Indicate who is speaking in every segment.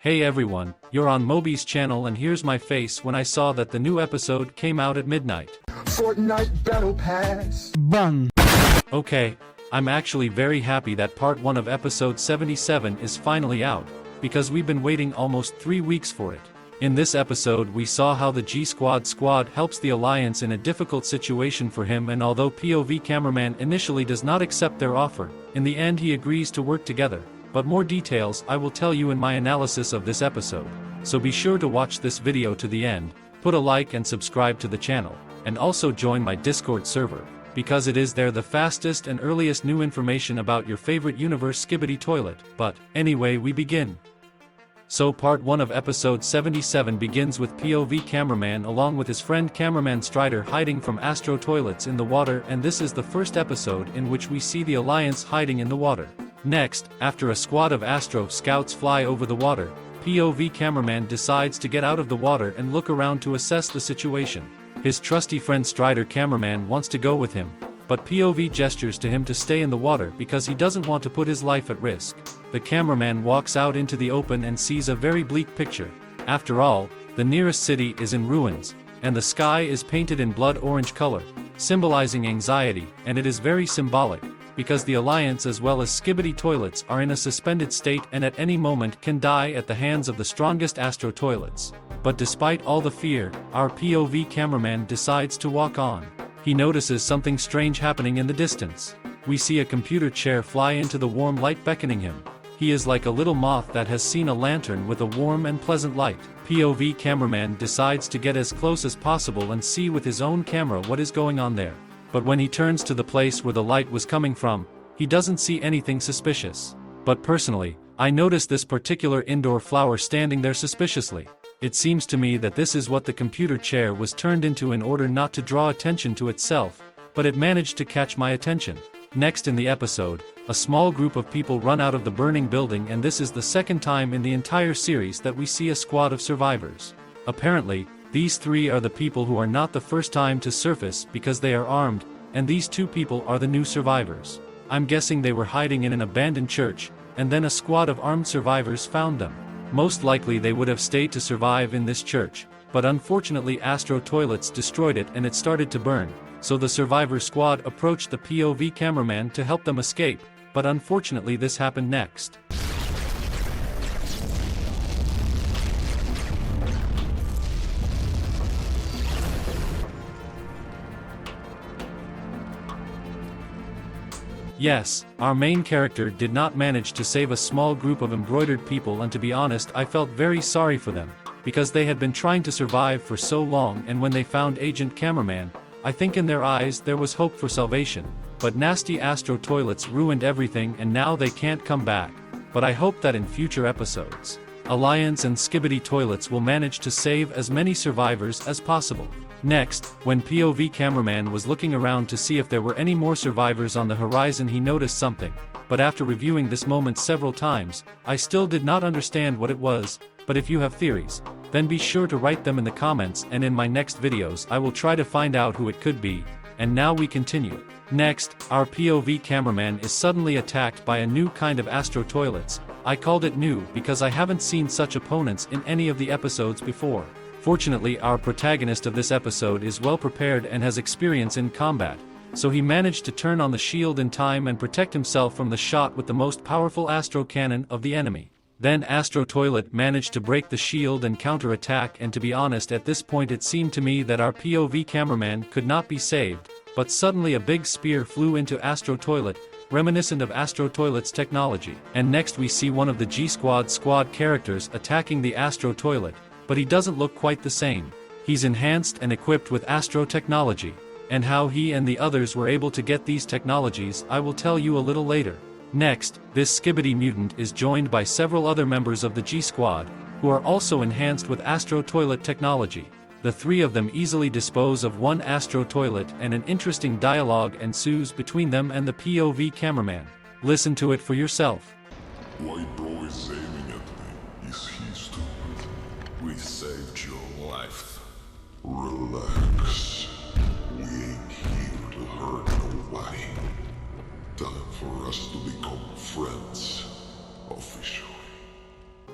Speaker 1: Hey everyone, you're on Mobi's channel and here's my face when I saw that the new episode came out at midnight.
Speaker 2: Fortnite Battle Pass.
Speaker 3: Bun.
Speaker 1: Okay, I'm actually very happy that part 1 of episode 77 is finally out, because we've been waiting almost 3 weeks for it. In this episode we saw how the G-Squad helps the Alliance in a difficult situation for him, and although POV cameraman initially does not accept their offer, in the end he agrees to work together. But more details I will tell you in my analysis of this episode, so be sure to watch this video to the end, put a like and subscribe to the channel, and also join my Discord server, because it is there the fastest and earliest new information about your favorite universe SKIBIDI toilet. But, anyway, we begin. So part 1 of episode 77 begins with POV cameraman along with his friend cameraman Strider hiding from Astro toilets in the water, and this is the first episode in which we see the Alliance hiding in the water. Next, after a squad of Astro scouts fly over the water, POV cameraman decides to get out of the water and look around to assess the situation. His trusty friend Strider cameraman wants to go with him, but POV gestures to him to stay in the water because he doesn't want to put his life at risk. The cameraman walks out into the open and sees a very bleak picture. After all, the nearest city is in ruins, and the sky is painted in blood orange color, symbolizing anxiety, and it is very symbolic, because the Alliance as well as SKIBIDI toilets are in a suspended state and at any moment can die at the hands of the strongest Astro toilets. But despite all the fear, our POV cameraman decides to walk on. He notices something strange happening in the distance. We see a computer chair fly into the warm light beckoning him. He is like a little moth that has seen a lantern with a warm and pleasant light. POV cameraman decides to get as close as possible and see with his own camera what is going on there. But when he turns to the place where the light was coming from, he doesn't see anything suspicious. But personally, I noticed this particular indoor flower standing there suspiciously. It seems to me that this is what the computer chair was turned into in order not to draw attention to itself, but it managed to catch my attention. Next in the episode, a small group of people run out of the burning building, and this is the second time in the entire series that we see a squad of survivors. Apparently, these 3 are the people who are not the first time to surface because they are armed, and these 2 people are the new survivors. I'm guessing they were hiding in an abandoned church, and then a squad of armed survivors found them. Most likely they would have stayed to survive in this church, but unfortunately Astro toilets destroyed it and it started to burn, so the survivor squad approached the POV cameraman to help them escape, but unfortunately this happened next. Yes, our main character did not manage to save a small group of embroidered people, and to be honest I felt very sorry for them, because they had been trying to survive for so long, and when they found Agent Cameraman, I think in their eyes there was hope for salvation, but nasty Astro toilets ruined everything and now they can't come back. But I hope that in future episodes, Alliance and SKIBIDI toilets will manage to save as many survivors as possible. Next, when POV cameraman was looking around to see if there were any more survivors on the horizon, he noticed something, but after reviewing this moment several times, I still did not understand what it was. But if you have theories, then be sure to write them in the comments, and in my next videos I will try to find out who it could be. And now we continue. Next, our POV cameraman is suddenly attacked by a new kind of Astro toilets. I called it new because I haven't seen such opponents in any of the episodes before. Fortunately, our protagonist of this episode is well prepared and has experience in combat, so he managed to turn on the shield in time and protect himself from the shot with the most powerful Astro cannon of the enemy. Then Astro toilet managed to break the shield and counter-attack, and to be honest at this point it seemed to me that our POV cameraman could not be saved, but suddenly a big spear flew into Astro toilet, reminiscent of Astro toilet's technology. And next we see one of the G-Squad characters attacking the Astro toilet, but he doesn't look quite the same. He's enhanced and equipped with Astro technology, and how he and the others were able to get these technologies I will tell you a little later. Next, this SKIBIDI mutant is joined by several other members of the G-Squad, who are also enhanced with Astro toilet technology. The 3 of them easily dispose of one Astro toilet, and an interesting dialogue ensues between them and the POV cameraman. Listen to it for yourself.
Speaker 4: White bro is aiming at me. Is he stupid? We saved your life. Relax. We ain't here to hurt nobody. Time for us to become friends. Officially.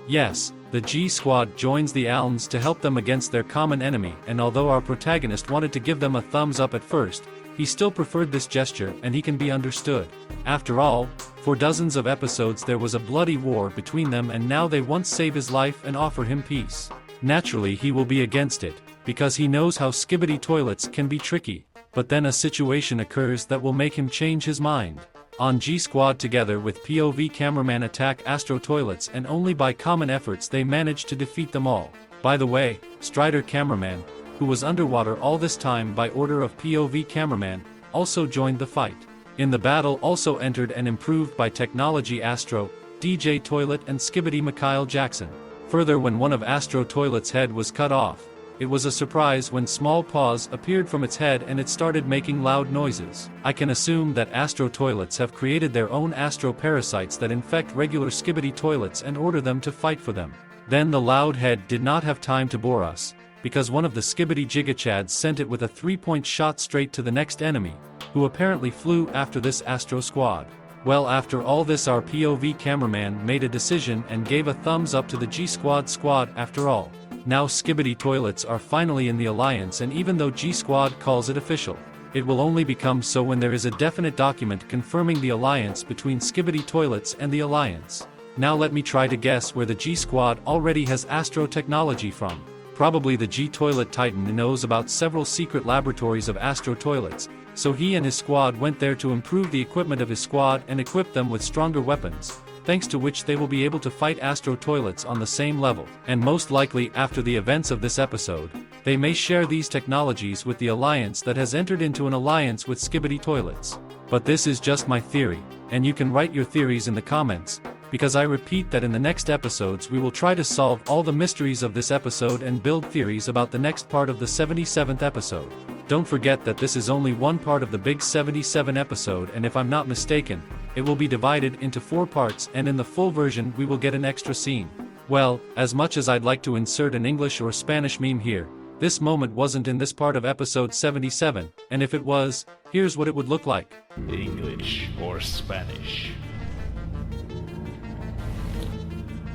Speaker 1: Yes, the G Squad joins the Alms to help them against their common enemy, and although our protagonist wanted to give them a thumbs up at first, he still preferred this gesture, and he can be understood. After all, for dozens of episodes there was a bloody war between them, and now they once save his life and offer him peace. Naturally he will be against it, because he knows how skibidi toilets can be tricky, but then a situation occurs that will make him change his mind. On G Squad together with POV cameraman attack Astro toilets, and only by common efforts they manage to defeat them all. By the way, Strider cameraman, who was underwater all this time by order of POV cameraman, also joined the fight. In the battle also entered and improved by technology Astro, DJ Toilet and Skibidi Mikhail Jackson. Further, when one of Astro Toilet's head was cut off, it was a surprise when small paws appeared from its head and it started making loud noises. I can assume that Astro Toilets have created their own Astro parasites that infect regular Skibidi toilets and order them to fight for them. Then the loud head did not have time to bore us, because one of the Skibidi Gigachads sent it with a 3-point shot straight to the next enemy, who apparently flew after this Astro Squad. Well, after all this our POV cameraman made a decision and gave a thumbs up to the G Squad after all. Now Skibidi toilets are finally in the alliance, and even though G Squad calls it official, it will only become so when there is a definite document confirming the alliance between Skibidi toilets and the alliance. Now let me try to guess where the G Squad already has Astro technology from. Probably the G Toilet Titan knows about several secret laboratories of Astro toilets, so he and his squad went there to improve the equipment of his squad and equip them with stronger weapons, thanks to which they will be able to fight Astro toilets on the same level. And most likely after the events of this episode, they may share these technologies with the alliance that has entered into an alliance with Skibidi toilets. But this is just my theory, and you can write your theories in the comments, because I repeat that in the next episodes we will try to solve all the mysteries of this episode and build theories about the next part of the 77th episode. Don't forget that this is only one part of the big 77 episode, and if I'm not mistaken, it will be divided into 4 parts, and in the full version we will get an extra scene. Well, as much as I'd like to insert an English or Spanish meme here, this moment wasn't in this part of episode 77, and if it was, here's what it would look like.
Speaker 3: English or Spanish.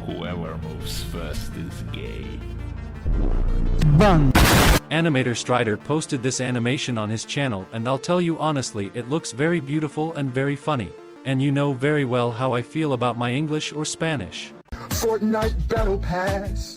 Speaker 3: Whoever moves first is gay.
Speaker 1: Animator Strider posted this animation on his channel, and I'll tell you honestly, it looks very beautiful and very funny. And you know very well how I feel about my English or Spanish.
Speaker 2: Fortnite Battle Pass.